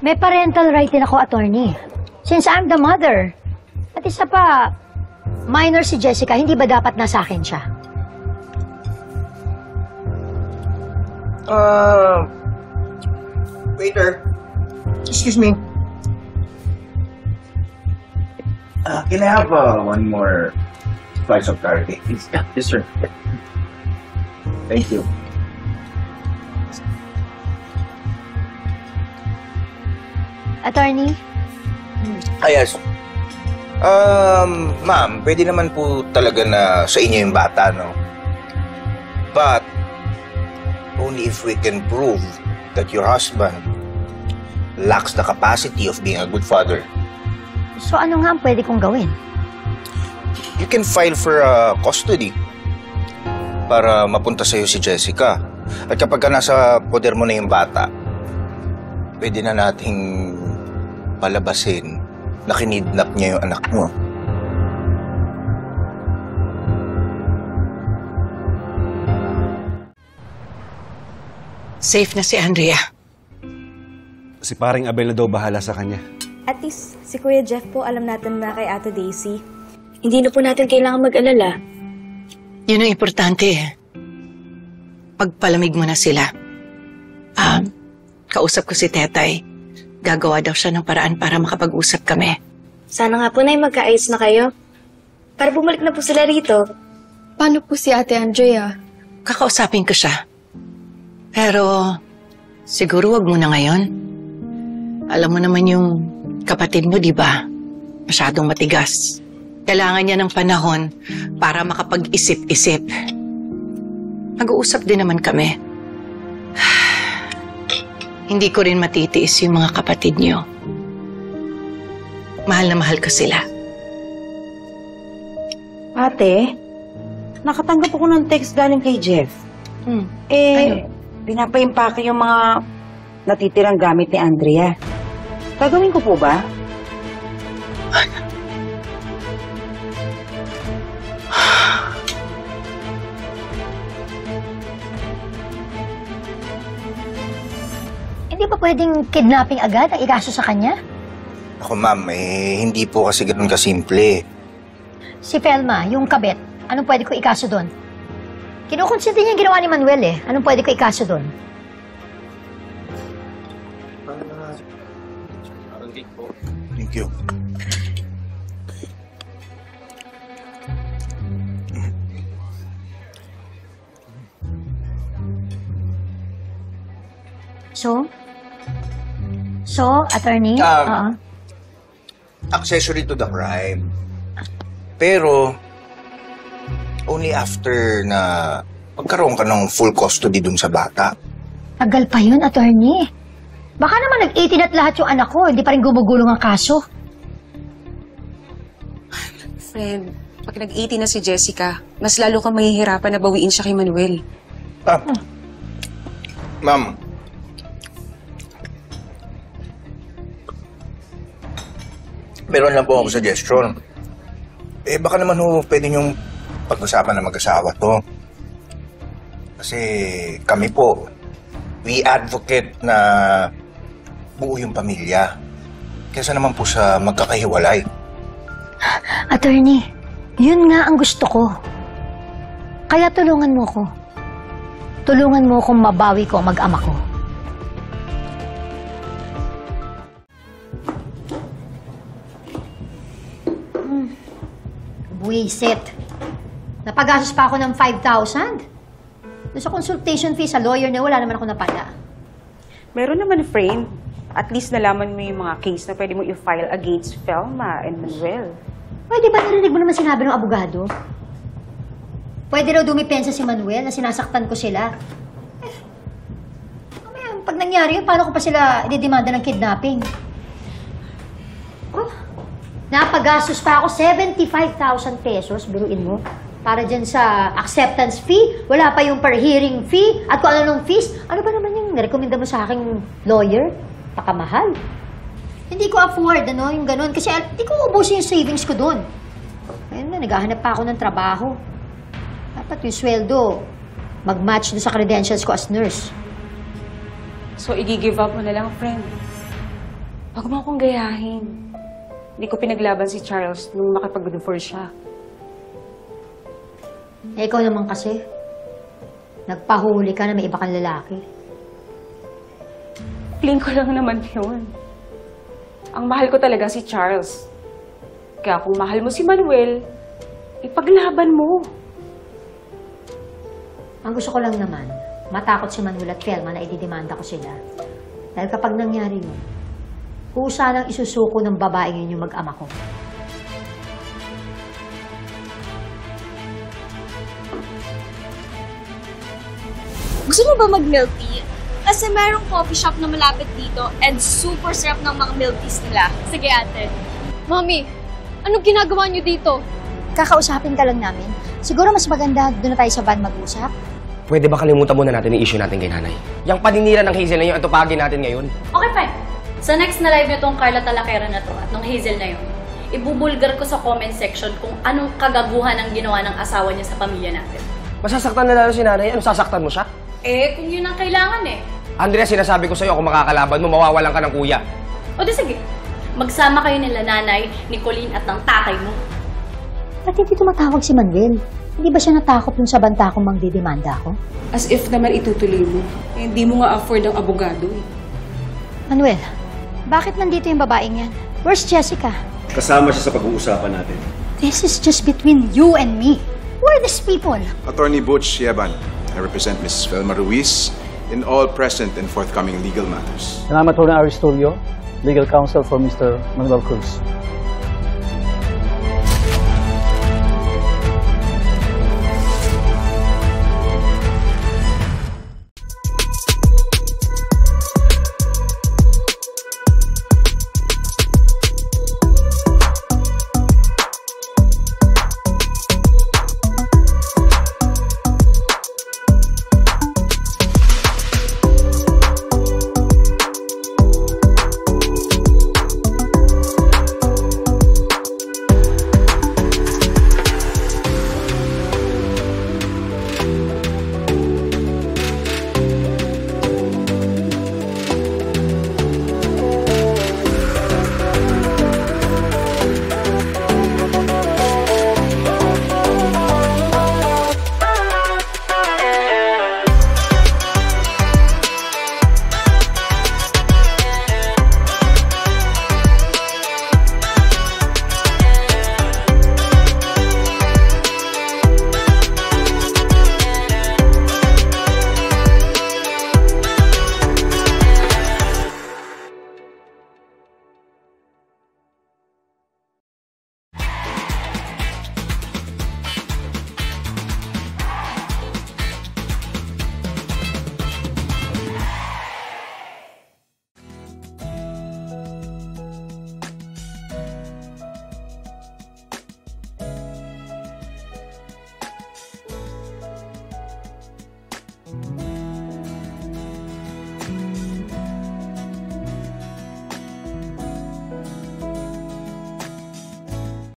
May parental right din ako, attorney. Since I'm the mother. At isa pa, minor si Jessica, hindi ba dapat nasa akin siya? Waiter. Excuse me. Can I have one more slice of carrot cake, please? Yeah, yes, sir. Thank you. Attorney? Yes. Ma'am, pwede naman po talaga na sa inyo yung bata, no? But, only if we can prove that your husband lacks the capacity of being a good father. So ano nga ang pwede kong gawin? You can file for custody para mapunta sa'yo si Jessica. At kapag ka nasa poder mo na yung bata, pwede na nating palabasin na kinidnap niya yung anak mo. Safe na si Andrea. Si paring Abel na daw bahala sa kanya. At least, si Kuya Jeff po alam natin na kay Ate Daisy. Hindi na po natin kailangan mag-alala. Yun ang importante eh. Pagpalamig mo na sila. Kausap ko si Tetay. Gagawa daw siya ng paraan para makapag-usap kami. Sana nga po na magkaayos na kayo. Para bumalik na po sila rito. Paano po si Ate Andrea? Kakausapin ko siya. Pero, siguro wag mo na ngayon. Alam mo naman yung kapatid mo, di ba? Masyadong matigas. Kailangan niya ng panahon para makapag-isip-isip. Mag-uusap din naman kami. Hindi ko rin matitiis yung mga kapatid niyo. Mahal na mahal ko sila. Ate, nakatanggap ako ng text galing kay Jeff. Ano? Pinapaimpake yung mga natitirang gamit ni Andrea. Gagawin ko po ba? Hindi ba pwedeng kidnapping agad ang ikaso sa kanya? Ako ma'am, hindi po kasi ganoon kasimple. Si Felma, yung kabet, anong pwede ko ikaso doon? Kinukonsinti niya yung ginawa ni Manuel eh. Anong pwede ko ikaso doon? Thank you. So, attorney? Accessory to the crime. Pero, only after na magkaroon ka ng full custody dun sa bata. Tagal pa yun, attorney. Baka naman nag-18 at lahat yung anak ko, hindi pa rin gumugulong ang kaso. Friend, pag nag-18 na si Jessica, mas lalo kang mahihirapan na bawiin siya kay Manuel. Ma'am. Meron lang po akong suggestion. Baka naman pwede niyong pag-usapan na mag-asawa to. Kasi kami po, we advocate na buo yung pamilya. Kaysa naman po sa magkakahiwalay. Attorney, yun nga ang gusto ko. Kaya tulungan mo ko. Tulungan mo kung mabawi ko ang mag-ama ko. Buwisit. Napagastos pa ako ng 5,000. Doon sa consultation fee sa lawyer na wala naman ako napala. Meron naman, friend. At least nalaman mo yung mga case na pwede mo i-file against Felma and Manuel. Pwede ba narinig mo naman sinabi ng abogado? Pwede raw dumipensa si Manuel na sinasaktan ko sila. Pag nangyari yun, paano ko pa sila ididemanda ng kidnapping? Oh, napagastos pa ako 75,000 pesos, biruin mo, para dyan sa acceptance fee. Wala pa yung per hearing fee at kung ano nung fees. Ano ba naman yung narekomenda mo sa aking lawyer? Pakamahal. Hindi ko afford, ano, yung ganun. Kasi hindi ko ubusin yung savings ko doon. Ayun na, naghahanap pa ako ng trabaho. Dapat yung sweldo, mag-match doon sa credentials ko as nurse. So, i-give up mo na lang, friend. Huwag mo akong gayahin. Hindi ko pinaglaban si Charles nung makipag-divorce siya. Eh, ikaw naman kasi, nagpahuli ka na may iba kang lalaki. Feeling ko lang naman yun. Ang mahal ko talaga si Charles. Kaya kung mahal mo si Manuel, ipaglaban mo. Ang gusto ko lang naman, matakot si Manuel at Felma na ididemanda ko sila. Dahil kapag nangyari yun, kusa lang isusuko ng babaeng yun yung mag-ama ko. Gusto mo ba mag-milk tea? Kasi merong coffee shop na malapit dito and super sarap ng mga milk teas nila. Sige, ate. Mami, anong ginagawa niyo dito? Kakausapin ka lang namin. Siguro mas maganda doon na tayo sa van mag-usap. Pwede ba kalimutan muna natin yung issue natin kay nanay? Yung paninira ng Hazel na yung atupagin natin ngayon? Okay, fine. Sa next na live nitong Carla Talakera na to at nung Hazel na yun, ibubulgar ko sa comment section kung anong kagaguhan ang ginawa ng asawa niya sa pamilya natin. Masasaktan na lalo si nanay. Ano, sasaktan mo siya? Eh, kung yun ang kailangan eh. Andrea, sinasabi ko sa'yo, kung makakalaban mo, mawawalan ka ng kuya. O di sige, magsama kayo nila nanay, ni Colleen at ng tatay mo. Ba't hindi tumatawag si Manuel? Hindi ba siya natakot dun sa banta kung magdidemanda ako? As if naman itutuloy mo. Eh, hindi mo nga afford ang abogado eh. Manuel, bakit nandito yung babaeng yan? Where's Jessica? Kasama siya sa pag-uusapan natin. This is just between you and me. Who are these people? Attorney Butch Yeban. I represent Ms. Felma Ruiz in all present and forthcoming legal matters. And I'm Attorney Aristolio, legal counsel for Mr. Manuel Cruz.